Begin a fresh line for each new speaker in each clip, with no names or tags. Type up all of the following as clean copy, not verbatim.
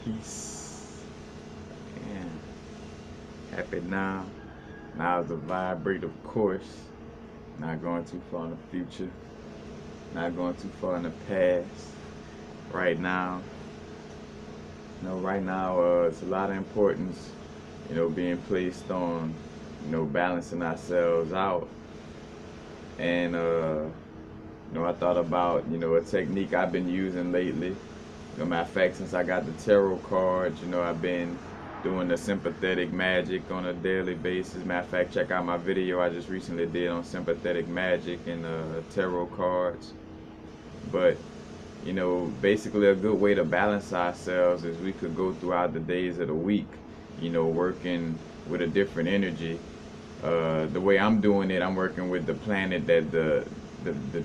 Peace. And happy now. Now's the vibrate, of course. Not going too far in the future. Not going too far in the past. Right now. Right now, it's a lot of importance, being placed on, balancing ourselves out. And, I thought about, a technique I've been using lately. Matter of fact, since I got the tarot cards, I've been doing the sympathetic magic on a daily basis. Matter of fact, check out my video I just recently did on sympathetic magic and tarot cards. But, basically a good way to balance ourselves is we could go throughout the days of the week, working with a different energy. The way I'm doing it, I'm working with the planet that the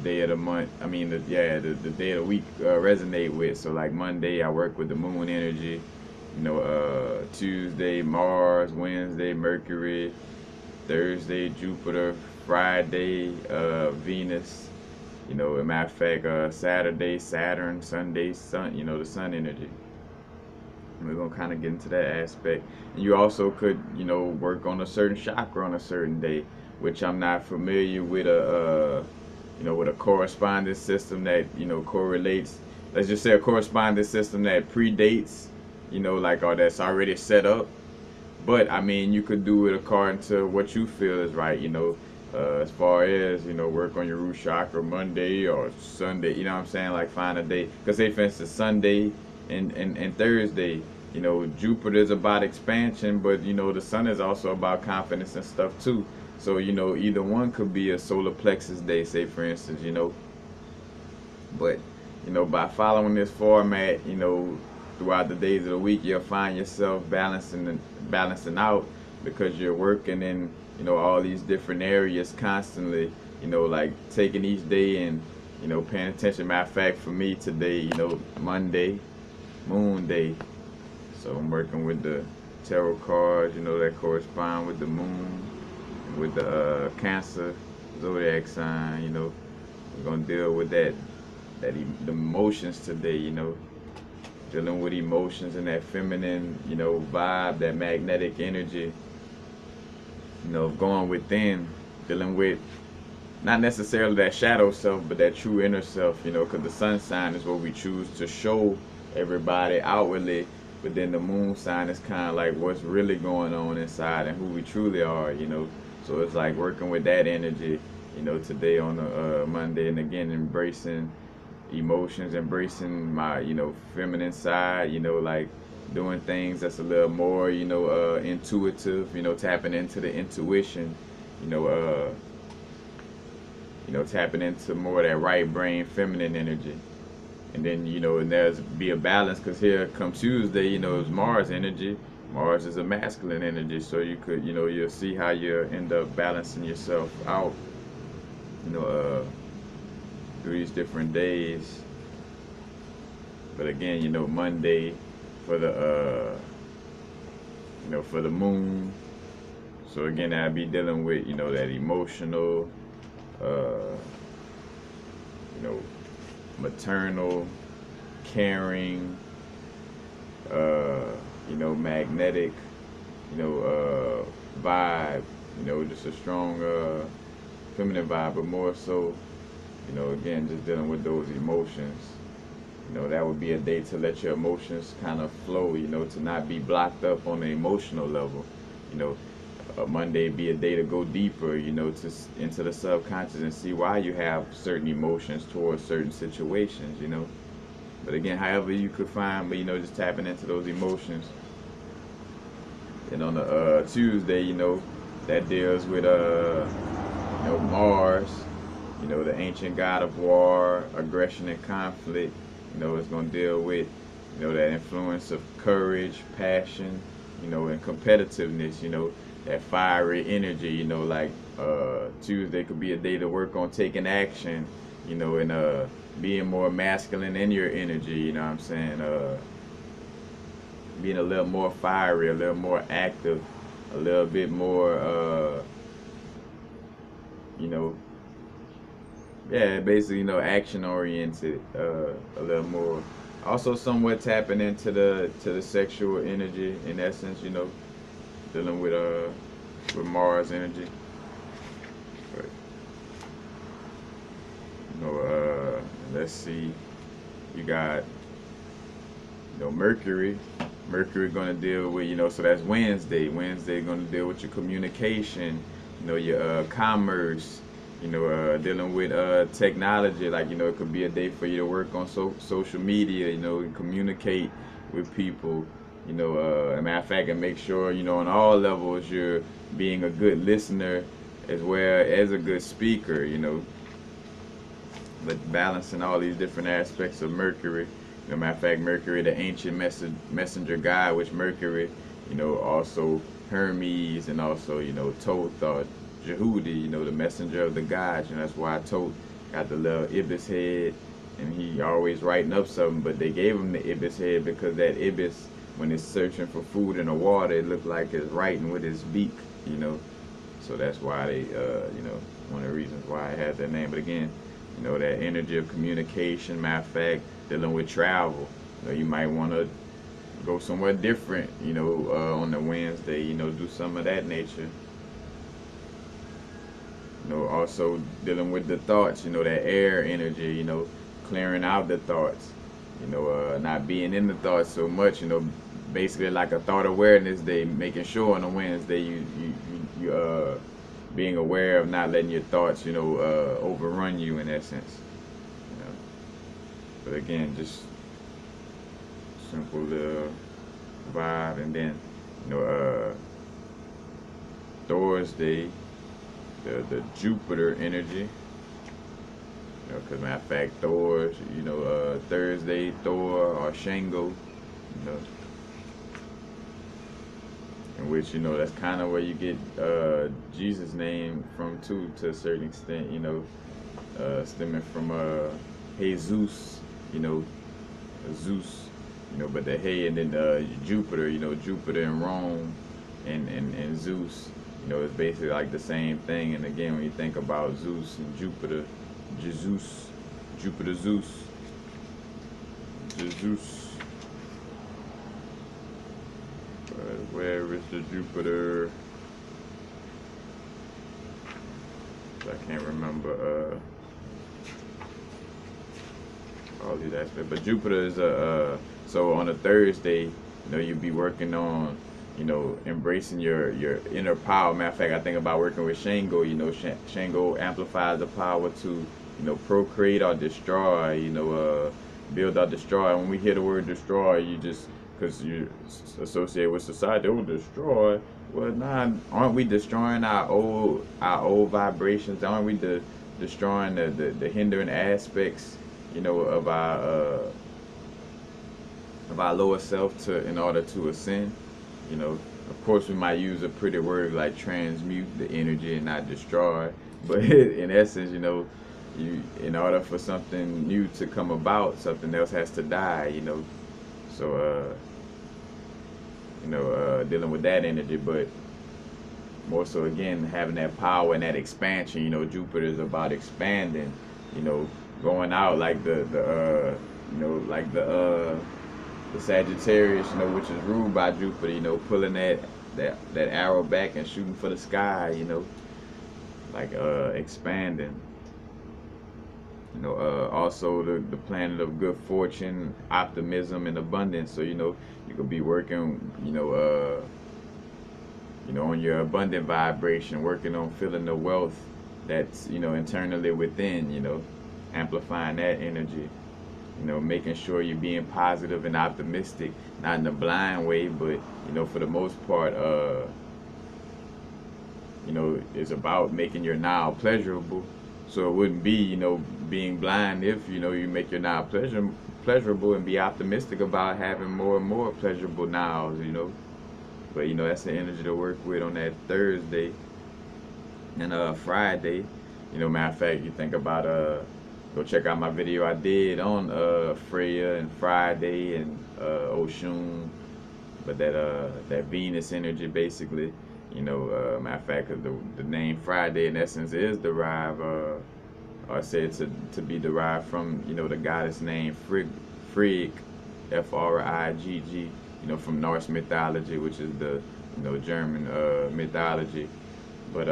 day of the month, the day of the week resonate with. So like Monday, I work with the moon energy. Tuesday, Mars. Wednesday, Mercury. Thursday, Jupiter. Friday, Venus. As a matter of fact, Saturday, Saturn. Sunday, Sun. The Sun energy. And we're gonna kind of get into that aspect. And you also could, work on a certain chakra on a certain day, which I'm not familiar with with a correspondence system that correlates. Let's just say a correspondence system that predates, or that's already set up. But I mean, you could do it according to what you feel is right. As far as work on your root chakra Monday or Sunday. You know what I'm saying? Like find a day. Because say for instance Sunday and Thursday. Jupiter's about expansion, but the sun is also about confidence and stuff too. So either one could be a solar plexus day, say for instance. But by following this format, throughout the days of the week, you'll find yourself balancing out because you're working in all these different areas constantly. Like taking each day and paying attention. Matter of fact, for me today, Monday, Moon Day. So I'm working with the tarot cards, that correspond with the moon, with the Cancer zodiac sign. We're gonna deal with the emotions today. Dealing with emotions and that feminine, vibe, that magnetic energy. Going within, dealing with not necessarily that shadow self, but that true inner self. Because the sun sign is what we choose to show everybody outwardly. But then the moon sign is kind of like what's really going on inside and who we truly are. So it's like working with that energy, today on a Monday, and again embracing emotions, embracing my, feminine side, like doing things that's a little more, intuitive, tapping into the intuition, you know, uh, tapping into more of that right brain feminine energy. And then, and there's be a balance because here come Tuesday, it's Mars energy. Mars is a masculine energy, so you could, you'll see how you end up balancing yourself out, you know, uh, through these different days. But again, Monday for for the moon. So again, I'll be dealing with, that emotional, uh, you know, maternal, caring, uh, magnetic, vibe, just a strong feminine vibe, but more so, again, just dealing with those emotions. That would be a day to let your emotions kind of flow, to not be blocked up on the emotional level. You know, Monday be a day to go deeper, into the subconscious and see why you have certain emotions towards certain situations, But again, however you could find, but just tapping into those emotions. And on the Tuesday, that deals with Mars, the ancient god of war, aggression and conflict. It's gonna deal with, that influence of courage, passion, and competitiveness, that fiery energy, like Tuesday could be a day to work on taking action, and being more masculine in your energy, you know what I'm saying? Being a little more fiery, a little more active, a little bit more, you know, yeah, basically, action oriented, a little more Also somewhat tapping into the sexual energy in essence, dealing with Mars energy. But let's see, you got Mercury. Mercury gonna deal with so that's Wednesday. Wednesday gonna deal with your communication, your commerce, dealing with technology. Like it could be a day for you to work on social media, and communicate with people. As a matter of fact, and make sure on all levels you're being a good listener as well as a good speaker. But balancing all these different aspects of Mercury. Matter of fact, Mercury, the ancient messenger god, which Mercury, also Hermes, and also, Thoth or Jehudi, the messenger of the gods. That's why Thoth got the little ibis head, and he always writing up something. But they gave him the ibis head because that ibis, when it's searching for food in the water, it looked like it's writing with his beak. So that's why they, one of the reasons why it has that name. But again, that energy of communication. Matter of fact, dealing with travel. You might want to go somewhere different, on the Wednesday, do some of that nature. Also dealing with the thoughts, that air energy, clearing out the thoughts, not being in the thoughts so much, basically like a thought awareness day, making sure on a Wednesday you being aware of not letting your thoughts, overrun you in essence. But again, just simple little vibe, and then Thursday, the Jupiter energy. Because matter of fact, Thursday, Thor or Shango, in which that's kind of where you get Jesus' name from too, to a certain extent. Stemming from Jesus, Zeus, but the hey, and then Jupiter, Jupiter in Rome, and Zeus, it's basically like the same thing. And again, when you think about Zeus and Jupiter, Jesus, Jupiter, Zeus, Jesus. Where is the Jupiter? I can't remember all these aspects. But Jupiter is so on a Thursday, you'd be working on, embracing your inner power. Matter of fact, I think about working with Shango. Shango amplifies the power to, procreate or destroy. Build or destroy. When we hear the word destroy, you just because you associate with society, oh, destroy. Well, nah, aren't we destroying our old vibrations? Aren't we destroying the hindering aspects, of our lower self in order to ascend? Of course, we might use a pretty word like transmute the energy and not destroy, but in essence, in order for something new to come about, something else has to die. So dealing with that energy, but more so again having that power and that expansion. Jupiter is about expanding, going out like the Sagittarius, which is ruled by Jupiter, pulling that arrow back and shooting for the sky, like expanding. Also the planet of good fortune, optimism, and abundance. So you could be working, on your abundant vibration, working on feeling the wealth that's internally within. Amplifying that energy. Making sure you're being positive and optimistic, not in a blind way, but for the most part, it's about making your now pleasurable. So it wouldn't be, being blind if, you make your now pleasurable and be optimistic about having more and more pleasurable nows. But, that's the energy to work with on that Thursday. And Friday, matter of fact, you think about, go check out my video I did on Freya and Friday and Oshun. But that Venus energy basically, matter of fact, the name Friday in essence is derived, or said to be derived from, the goddess named Frigg, Frigg, from Norse mythology, which is the German mythology. But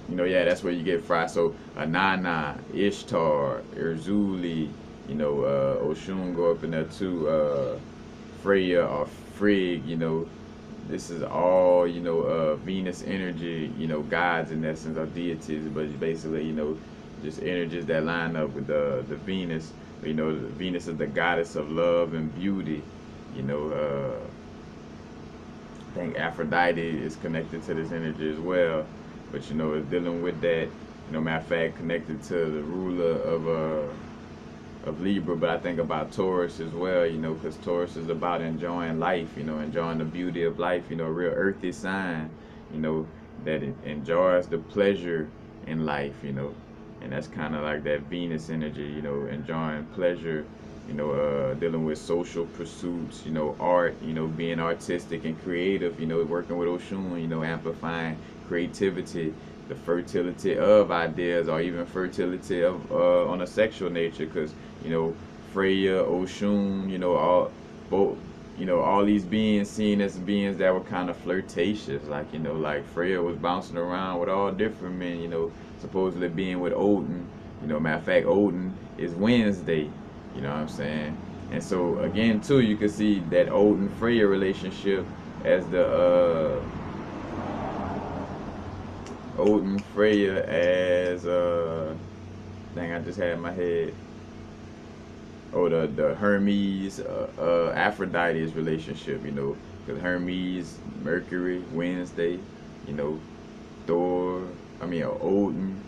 yeah, that's where you get Fry. So Anana, Ishtar, Erzuli, Oshun go up in there too. Freya or Frigg, this is all Venus energy, gods in essence or deities, but it's basically just energies that line up with the Venus. Venus is the goddess of love and beauty. You know, I think Aphrodite is connected to this energy as well, but it's dealing with that. Matter of fact, connected to the ruler of Libra, but I think about Taurus as well, because Taurus is about enjoying life, enjoying the beauty of life, a real earthy sign, that it enjoys the pleasure in life, and that's kind of like that Venus energy, enjoying pleasure, dealing with social pursuits, art, being artistic and creative, working with Oshun, amplifying creativity, the fertility of ideas, or even fertility of on a sexual nature, because Freya, Oshun, both, all these beings seen as beings that were kind of flirtatious, like Freya was bouncing around with all different men, supposedly being with Odin. Matter of fact, Odin is Wednesday. You know what I'm saying? And so again, too, you can see that Odin Freya relationship as the Odin Freya as dang, I just had in my head. Oh, the Hermes Aphrodite's relationship, because Hermes Mercury Wednesday, you know, Odin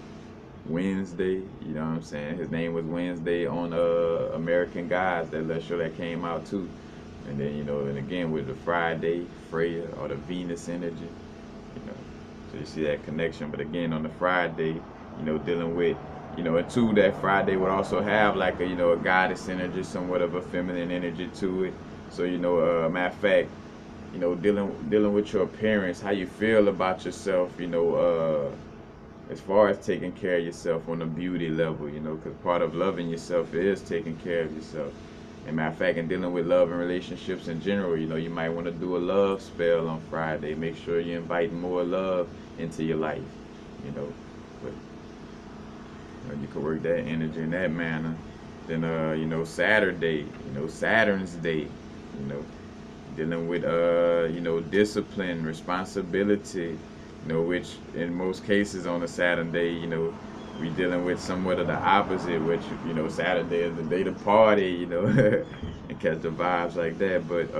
Wednesday, you know what I'm saying? His name was Wednesday on American Gods, that show that came out too. And then, and again with the Friday, Freya, or the Venus energy, So you see that connection. But again, on the Friday, dealing with, and two, that Friday would also have like a goddess energy, somewhat of a feminine energy to it. So, matter of fact, dealing with your appearance, how you feel about yourself, as far as taking care of yourself on a beauty level, because part of loving yourself is taking care of yourself. And matter of fact, in dealing with love and relationships in general, you might want to do a love spell on Friday. Make sure you invite more love into your life, But you can work that energy in that manner. Then, Saturday, Saturn's day, dealing with, discipline, responsibility, which in most cases on a Saturn day, we dealing with somewhat of the opposite, which, Saturday is the day to party, and catch the vibes like that. But,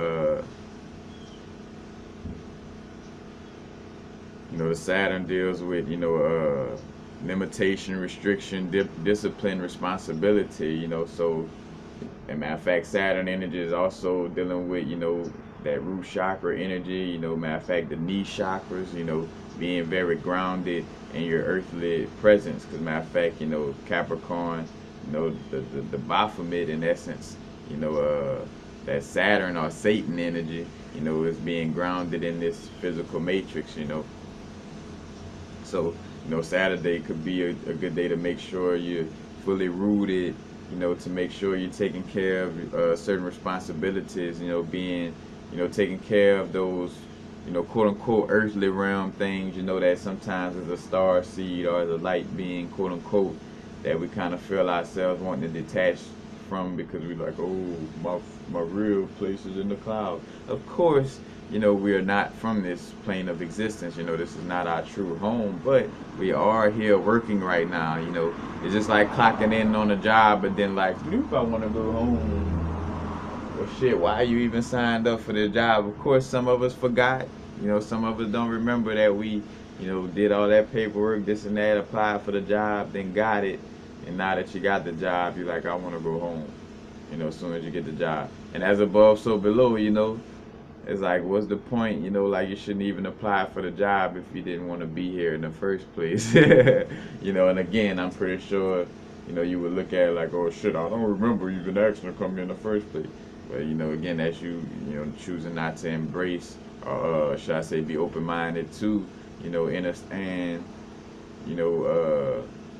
the Saturn deals with, limitation, restriction, discipline, responsibility, so, and matter of fact, Saturn energy is also dealing with, that root chakra energy, matter of fact, the knee chakras, being very grounded in your earthly presence. Because matter of fact, Capricorn, the Baphomet in essence, that Saturn or Satan energy, is being grounded in this physical matrix, So, Saturday could be a good day to make sure you're fully rooted, to make sure you're taking care of certain responsibilities, being, taking care of those, quote unquote, earthly realm things, that sometimes is a star seed or as a light being, quote unquote, that we kind of feel ourselves wanting to detach from because we're like, oh, my real place is in the cloud. Of course, we are not from this plane of existence. This is not our true home, but we are here working right now. It's just like clocking in on a job, but then like, if I want to go home, well, shit, why you even signed up for the job? Of course, some of us forgot. Some of us don't remember that we, did all that paperwork, this and that, applied for the job, then got it, and now that you got the job, you're like, I want to go home. As soon as you get the job, and as above, so below. It's like, what's the point? Like you shouldn't even apply for the job if you didn't want to be here in the first place. And again, I'm pretty sure, you would look at it like, oh shit, I don't remember even asking to come here in the first place. But, again, that's you, choosing not to embrace, or should I say, be open-minded to, understand,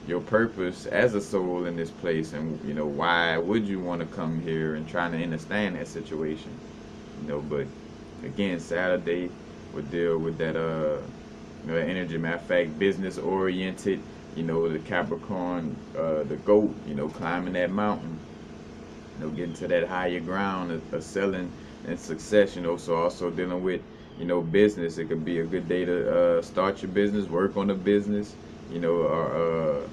your purpose as a soul in this place, and why would you want to come here, and trying to understand that situation. But again, Saturday would deal with that energy. Matter of fact, business oriented. The Capricorn, the goat. Climbing that mountain. Getting to that higher ground of selling and success. So also dealing with business. It could be a good day to start your business, work on the business. Or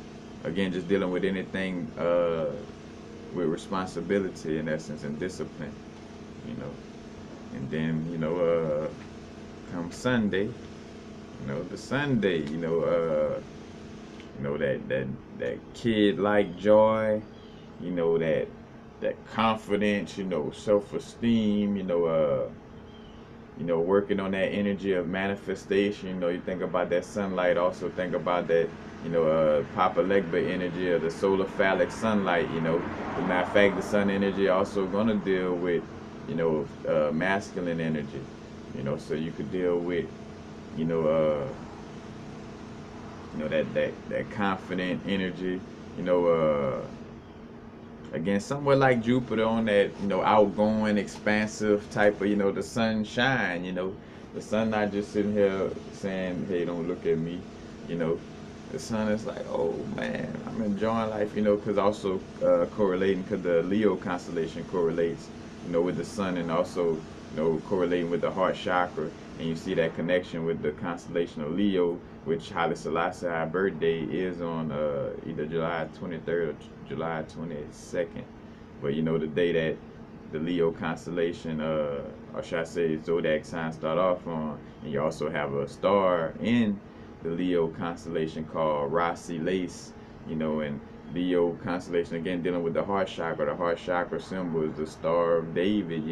again, just dealing with anything with responsibility in essence and discipline. You know, and then come Sunday, the Sunday, that kid like joy, that confidence, self-esteem, working on that energy of manifestation. You think about that sunlight. Also think about that, Papa Legba energy of the solar phallic sunlight. As a matter of fact, the sun energy also gonna deal with, masculine energy. So you could deal with, that confident energy. Again, somewhat like Jupiter on that, outgoing, expansive type of, the sunshine. The sun not just sitting here saying, "Hey, don't look at me." The sun is like, "Oh man, I'm enjoying life." Because also correlating, because the Leo constellation correlates, with the sun, and also, correlating with the heart chakra, and you see that connection with the constellation of Leo, which Haile Selassie birthday is on either July 23rd or July 22nd. But the day that the Leo constellation, or should I say zodiac sign, start off on, and you also have a star in the Leo constellation called Rasi Lace, and Leo constellation, again, dealing with the heart chakra. The heart chakra symbol is the Star of David,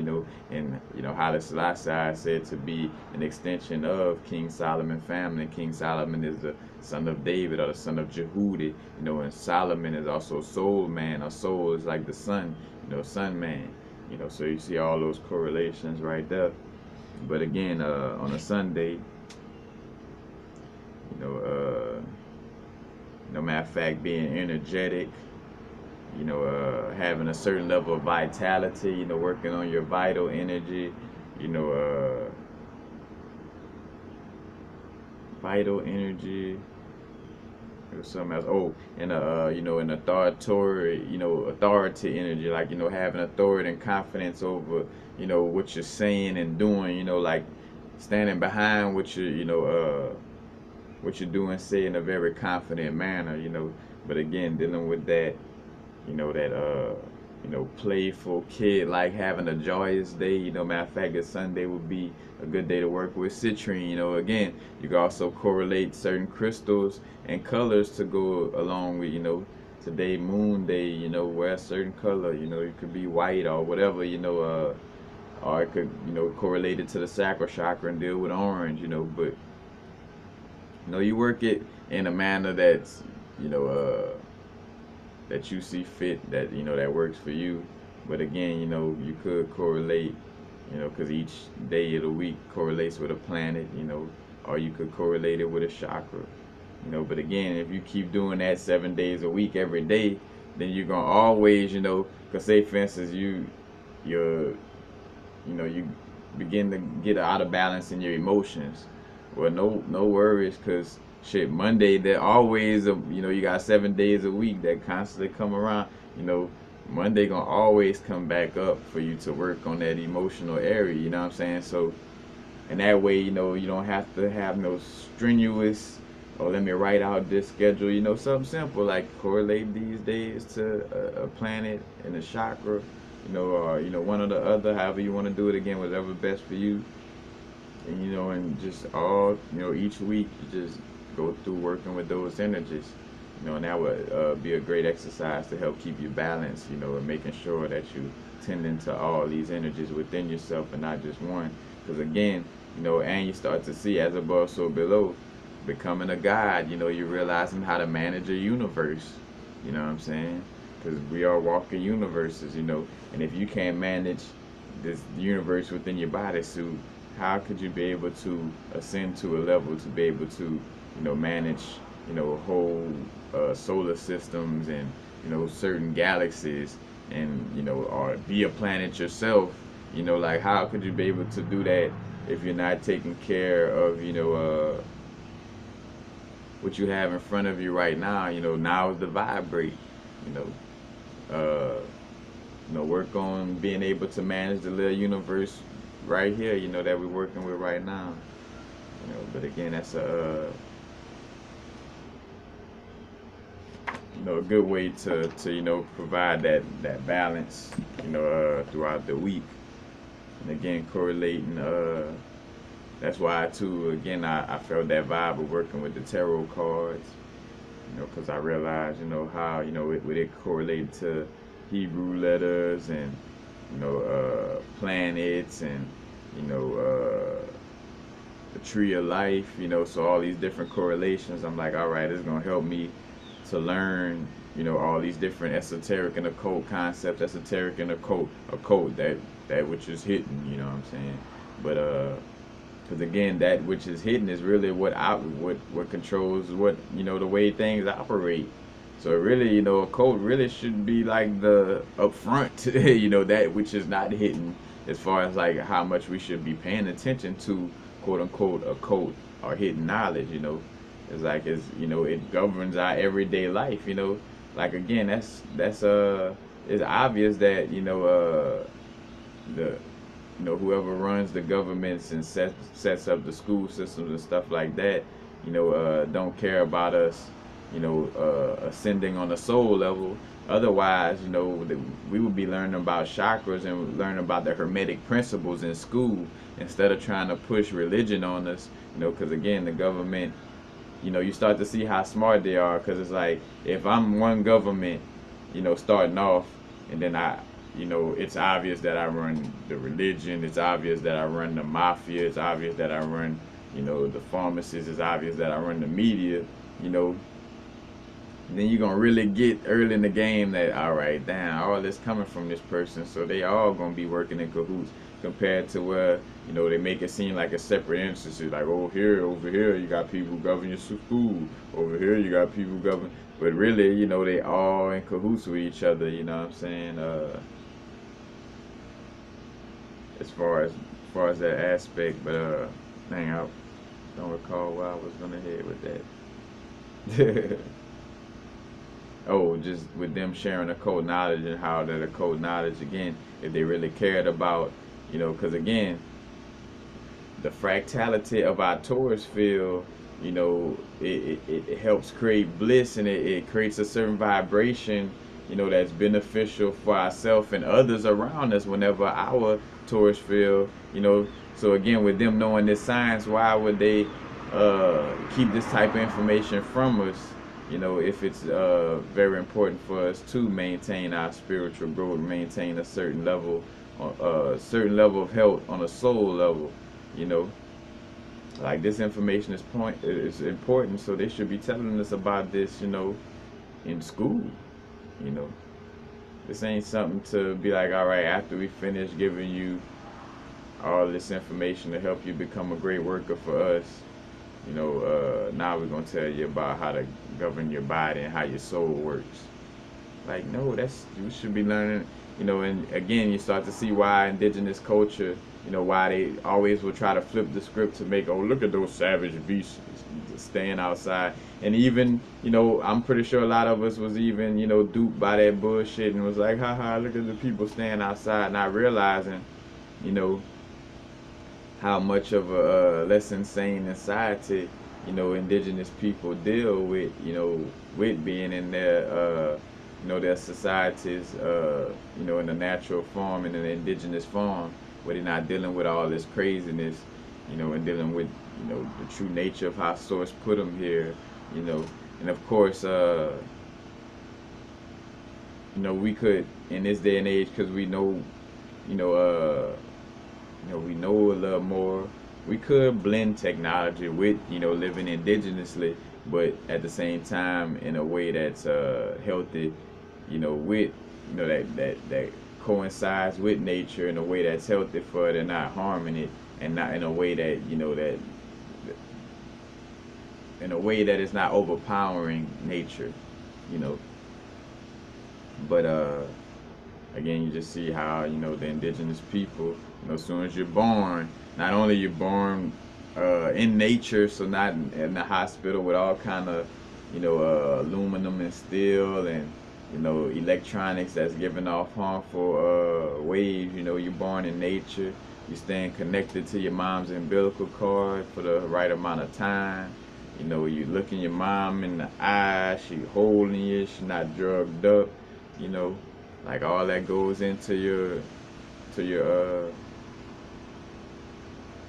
and Haile Selassie is said to be an extension of King Solomon family. King Solomon is the son of David, or the son of Jehudi, and Solomon is also soul man. Or soul is like the sun, sun man. So you see all those correlations right there. But again, on a Sunday, no matter of fact, being energetic, having a certain level of vitality, working on your vital energy, vital energy. There was something else. Oh, and an authority, authority energy, like having authority and confidence over, what you're saying and doing, like standing behind what you're doing, say in a very confident manner. But again, dealing with that, playful kid, like having a joyous day. Matter of fact, a Sunday would be a good day to work with citrine. Again, you can also correlate certain crystals and colors to go along with, today moon day, wear a certain color. It could be white or whatever, or it could, correlate it to the sacral chakra and deal with orange, but you work it in a manner that's, that you see fit, that that works for you. But again, you could correlate, because each day of the week correlates with a planet, or you could correlate it with a chakra, But again, if you keep doing that 7 days a week, every day, then you're gonna always, because say for instance, you begin to get out of balance in your emotions. Well, no worries, because shit, Monday, they're always, you got 7 days a week that constantly come around. Monday gonna always come back up for you to work on that emotional area. You know what I'm saying? So, and that way, you don't have to have no strenuous, or let me write out this schedule. Something simple like correlate these days to a planet and a chakra, or one or the other, however you want to do it. Again, whatever best for you. And and just all, each week you just go through working with those energies, and that would be a great exercise to help keep you balanced, and making sure that you tending to all these energies within yourself and not just one. Because again, and you start to see as above, so below, becoming a god. You're realizing how to manage a universe. You know what I'm saying? Because we are walking universes, and if you can't manage this universe within your bodysuit, how could you be able to ascend to a level to be able to, manage whole solar systems and certain galaxies, and or be a planet yourself. Like, how could you be able to do that if you're not taking care of what you have in front of you right now? Now is the vibrate. You know, work on being able to manage the little universe right here. That we're working with right now. But again, that's a good way to provide that balance throughout the week. And again, correlating that's why too, again, I felt that vibe of working with the tarot cards, because I realized how it correlated to Hebrew letters and planets and you know uh the tree of life, so all these different correlations. I'm like, all right, it's gonna help me to learn, all these different esoteric and occult concepts, esoteric and occult that which is hidden, you know what I'm saying? But because again, that which is hidden is really what controls what the way things operate. So really, occult really should be like the upfront, that which is not hidden, as far as like how much we should be paying attention to, quote unquote, occult or hidden knowledge. It's like it governs our everyday life. Like again, that's it's obvious that the whoever runs the governments and sets up the school systems and stuff like that, don't care about us, ascending on a soul level. Otherwise, we would be learning about chakras and learning about the hermetic principles in school instead of trying to push religion on us. Because again, the government, you start to see how smart they are. Because it's like, if I'm one government, starting off, and then it's obvious that I run the religion. It's obvious that I run the mafia. It's obvious that I run, the pharmacists. It's obvious that I run the media. You know, then you're gonna really get early in the game that, all right, damn, all this coming from this person, so they all gonna be working in cahoots, compared to where they make it seem like a separate instances, like, over here you got people who govern your school, over here you got people who govern, but really they all in cahoots with each other. You know what I'm saying? As far as that aspect, but dang, I don't recall where I was gonna head with that. Oh, just with them sharing occult knowledge, and how that occult knowledge, again, if they really cared about, because again, the fractality of our Taurus field, it helps create bliss, and it creates a certain vibration, that's beneficial for ourselves and others around us whenever our Taurus field, so again, with them knowing this science, why would they keep this type of information from us? If it's very important for us to maintain our spiritual growth, maintain a certain level of health on a soul level. you know like, this information is important, so they should be telling us about this, in school. you know this ain't something to be like, all right, after we finish giving you all this information to help you become a great worker for us, now we're gonna tell you about how to govern your body and how your soul works. Like, no, that's, you should be learning. And again, you start to see why indigenous culture, why they always will try to flip the script to make, oh, look at those savage beasts staying outside. And even, I'm pretty sure a lot of us was even, duped by that bullshit and was like, haha, look at the people staying outside, not realizing, you know, how much of a less insane society, indigenous people deal with, with being in their societies, in a natural form, in an indigenous form, where they're not dealing with all this craziness, and dealing with, the true nature of how Source put them here, and of course, we could, in this day and age, because we know, we know a little more. We could blend technology with, living indigenously, but at the same time in a way that's healthy, with, that coincides with nature in a way that's healthy for it and not harming it, and not in a way that, in a way that is not overpowering nature, you know. But again, you just see how, you know, the indigenous people, you know, as soon as you're born, not only you're born in nature, so not in the hospital with all kind of, you know, aluminum and steel and, you know, electronics that's giving off harmful waves. You know, you're born in nature. You're staying connected to your mom's umbilical cord for the right amount of time. You know, you looking your mom in the eye, she holding you, she not drugged up. You know, like all that goes into to your uh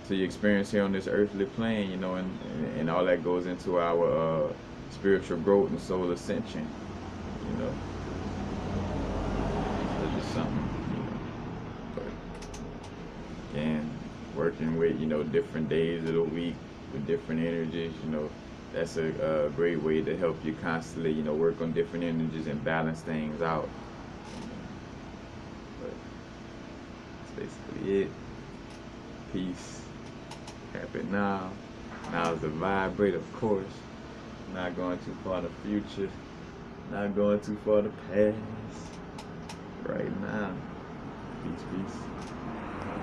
to your experience here on this earthly plane, you know, and all that goes into our spiritual growth and soul ascension, you know. So just something, you know. But again, working with, you know, different days of the week with different energies, you know, that's a great way to help you constantly, you know, work on different energies and balance things out. But that's basically it. Peace. Happy now. Now is the vibrate, of course. Not going too far in the future. Not going too far in the past. Right now. Peace, peace.